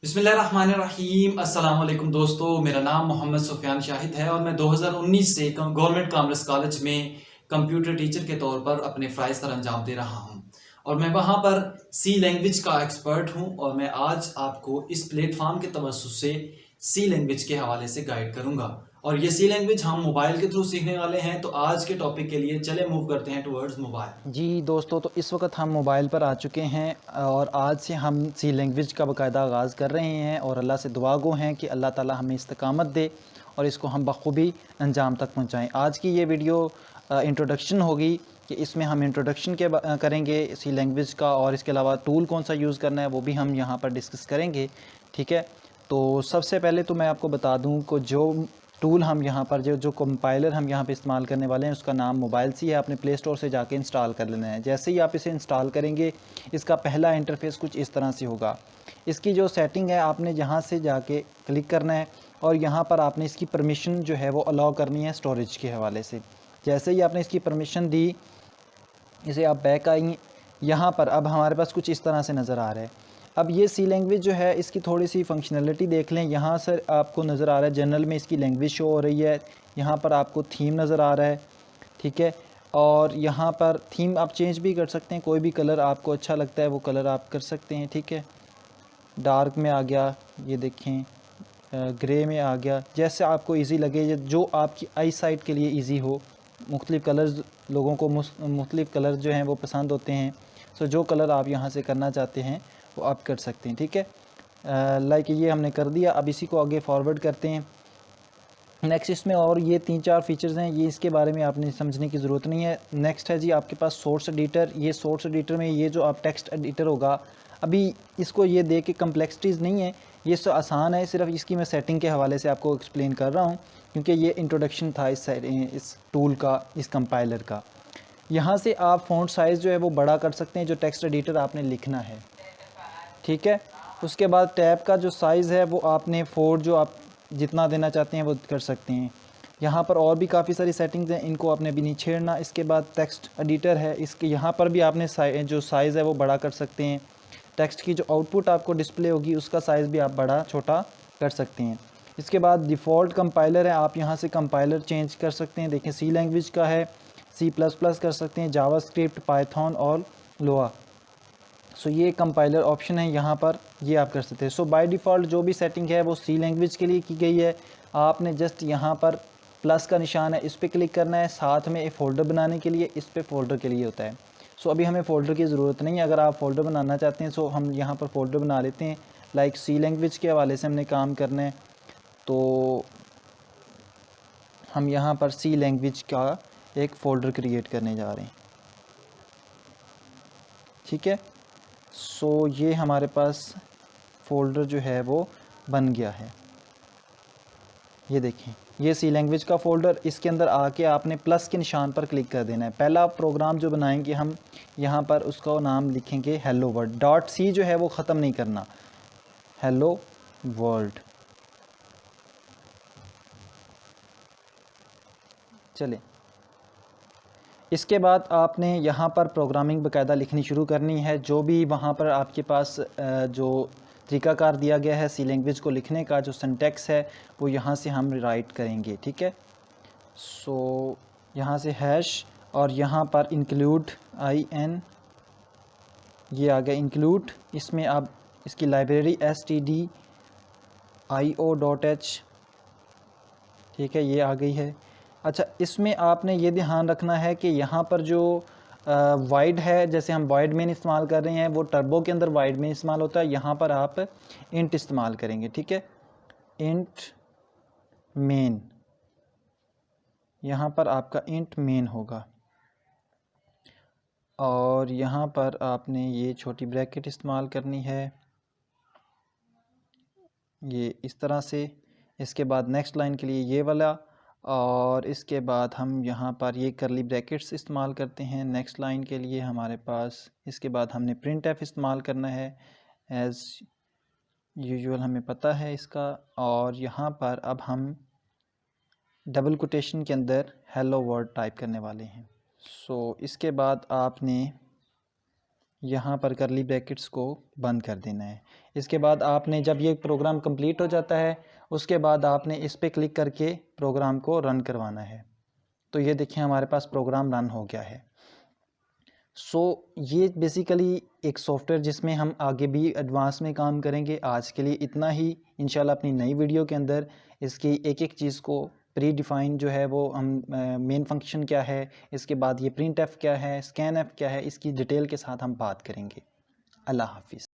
बिस्मिल्लाहिर्रहमानिर्रहीम अस्सलाम वालेकुम दोस्तों, मेरा नाम मोहम्मद सुफियान शाहिद है और मैं 2019 से गवर्नमेंट कॉमर्स कॉलेज में कंप्यूटर टीचर के तौर पर अपने फ़राइज़ सर अंजाम दे रहा हूं और मैं वहां पर सी लैंग्वेज का एक्सपर्ट हूं और मैं आज आपको इस प्लेटफॉर्म के तवज्जुह से सी लैंग्वेज के हवाले से गाइड करूंगा और ये सी लैंग्वेज हम मोबाइल के थ्रू सीखने वाले हैं। तो आज के टॉपिक के लिए चले मूव करते हैं टुवर्ड्स मोबाइल। जी दोस्तों, तो इस वक्त हम मोबाइल पर आ चुके हैं और आज से हम सी लैंग्वेज का बाकायदा आगाज़ कर रहे हैं और अल्लाह से दुआ गो हैं कि अल्लाह ताला हमें इस्तकामत दे और इसको हम बखूबी अंजाम तक पहुंचाएं। आज की ये वीडियो इंट्रोडक्शन होगी कि इसमें हम इंट्रोडक्शन करेंगे सी लैंग्वेज का और इसके अलावा टूल कौन सा यूज़ करना है वो भी हम यहाँ पर डिस्कस करेंगे। ठीक है, तो सबसे पहले तो मैं आपको बता दूँ कि जो टूल हम यहाँ पर जो कंपाइलर हम यहाँ पे इस्तेमाल करने वाले हैं उसका नाम मोबाइल सी है। आपने प्ले स्टोर से जाके इंस्टॉल कर लेना है। जैसे ही आप इसे इंस्टॉल करेंगे इसका पहला इंटरफेस कुछ इस तरह से होगा। इसकी जो सेटिंग है आपने यहाँ से जाके क्लिक करना है और यहाँ पर आपने इसकी परमिशन जो है वो अलाउ करनी है स्टोरेज के हवाले से। जैसे ही आपने इसकी परमिशन दी, इसे आप बैक आएंगे, यहाँ पर अब हमारे पास कुछ इस तरह से नज़र आ रहा है। अब ये सी लैंग्वेज जो है इसकी थोड़ी सी फंक्शनलिटी देख लें। यहाँ से आपको नज़र आ रहा है जनरल में इसकी लैंग्वेज शो हो रही है। यहाँ पर आपको थीम नज़र आ रहा है। ठीक है, और यहाँ पर थीम आप चेंज भी कर सकते हैं, कोई भी कलर आपको अच्छा लगता है वो कलर आप कर सकते हैं। ठीक है, डार्क में आ गया, ये देखें ग्रे में आ गया, जैसे आपको इजी लगे, जो आपकी आई साइट के लिए इजी हो। मुख्तलिफ़ कलर्स लोगों को मुख्तलिफ़ कलर जो हैं वो पसंद होते हैं। सो जो कलर आप यहाँ से करना चाहते हैं वो आप कर सकते हैं। ठीक है, लाइक ये हमने कर दिया। अब इसी को आगे फॉरवर्ड करते हैं। नेक्स्ट इसमें और ये 3-4 फीचर्स हैं, ये इसके बारे में आपने समझने की ज़रूरत नहीं है। नेक्स्ट है जी आपके पास सोर्स एडिटर। ये सोर्स एडिटर में ये जो आप टेक्स्ट एडिटर होगा, अभी इसको ये दे के कम्प्लेक्सिटीज़ नहीं है, ये तो आसान है। सिर्फ इसकी मैं सेटिंग के हवाले से आपको एक्सप्लेन कर रहा हूँ क्योंकि ये इंट्रोडक्शन था इस टूल का, इस कंपाइलर का। यहाँ से आप फ़ॉन्ट साइज़ जो है वो बड़ा कर सकते हैं जो टेक्स्ट एडिटर आपने लिखना है। ठीक है, उसके बाद टैब का जो साइज़ है वो आपने 4 जो आप जितना देना चाहते हैं वो कर सकते हैं। यहाँ पर और भी काफ़ी सारी सेटिंग्स हैं, इनको आपने भी नहीं छेड़ना। इसके बाद टेक्स्ट एडिटर है, इसके यहाँ पर भी आपने जो साइज़ है वो बड़ा कर सकते हैं। टेक्स्ट की जो आउटपुट आपको डिस्प्ले होगी उसका साइज़ भी आप बड़ा छोटा कर सकते हैं। इसके बाद डिफ़ॉल्ट कंपाइलर है, आप यहाँ से कंपाइलर चेंज कर सकते हैं। देखें सी लैंग्वेज का है, C++ कर सकते हैं, जावास्क्रिप्ट, पाइथन और लोआ। सो ये कंपाइलर ऑप्शन है, यहाँ पर ये आप कर सकते हैं। सो बाय डिफ़ॉल्ट जो भी सेटिंग है वो सी लैंग्वेज के लिए की गई है। आपने जस्ट यहाँ पर प्लस का निशान है, इस पर क्लिक करना है। साथ में एक फ़ोल्डर बनाने के लिए, इस पर फ़ोल्डर के लिए होता है। सो अभी हमें फ़ोल्डर की ज़रूरत नहीं है। अगर आप फ़ोल्डर बनाना चाहते हैं सो हम यहाँ पर फ़ोल्डर बना लेते हैं। लाइक सी लैंग्वेज के हवाले से हमने काम करना है तो हम यहाँ पर सी लैंग्वेज का एक फ़ोल्डर क्रिएट करने जा रहे हैं। ठीक है, सो ये हमारे पास फ़ोल्डर जो है वो बन गया है। ये देखें, ये सी लैंग्वेज का फ़ोल्डर। इसके अंदर आके आपने प्लस के निशान पर क्लिक कर देना है। पहला प्रोग्राम जो बनाएंगे हम यहाँ पर उसका नाम लिखेंगे हेलो वर्ल्ड। डॉट सी जो है वो ख़त्म नहीं करना, हेलो वर्ल्ड। चले, इसके बाद आपने यहाँ पर प्रोग्रामिंग बाकायदा लिखनी शुरू करनी है। जो भी वहाँ पर आपके पास जो तरीक़ाकार दिया गया है सी लैंग्वेज को लिखने का, जो सिंटैक्स है वो यहाँ से हम राइट करेंगे। ठीक है, सो यहाँ से हैश और यहाँ पर इंक्लूड IN, ये आ गया इंक्लूड। इसमें आप इसकी लाइब्रेरी stdio.h, ठीक है, ये आ गई है। अच्छा, इसमें आपने ये ध्यान रखना है कि यहाँ पर जो वाइड है, जैसे हम वाइड मेन इस्तेमाल कर रहे हैं वो टर्बो के अंदर वाइड मेन इस्तेमाल होता है, यहाँ पर आप इंट इस्तेमाल करेंगे। ठीक है, इंट मेन, यहाँ पर आपका इंट मेन होगा और यहाँ पर आपने ये छोटी ब्रैकेट इस्तेमाल करनी है, ये इस तरह से। इसके बाद नेक्स्ट लाइन के लिए ये वाला और इसके बाद हम यहाँ पर ये करली ब्रैकेट्स इस्तेमाल करते हैं नेक्स्ट लाइन के लिए हमारे पास। इसके बाद हमने प्रिंट एफ इस्तेमाल करना है एज़ यूजुअल, हमें पता है इसका। और यहाँ पर अब हम डबल कोटेशन के अंदर हेलो वर्ल्ड टाइप करने वाले हैं। सो इसके बाद आपने यहाँ पर करली ब्रैकेट्स को बंद कर देना है। इसके बाद आपने जब ये प्रोग्राम कंप्लीट हो जाता है उसके बाद आपने इस पे क्लिक करके प्रोग्राम को रन करवाना है। तो ये देखिए हमारे पास प्रोग्राम रन हो गया है। ये बेसिकली एक सॉफ्टवेयर जिसमें हम आगे भी एडवांस में काम करेंगे। आज के लिए इतना ही। इंशाल्लाह अपनी नई वीडियो के अंदर इसकी एक एक चीज़ को प्री डिफ़ाइन जो है वो हम मेन फंक्शन क्या है, इसके बाद ये प्रिंट एफ क्या है, स्कैन एफ क्या है, इसकी डिटेल के साथ हम बात करेंगे। अल्लाह हाफिज़।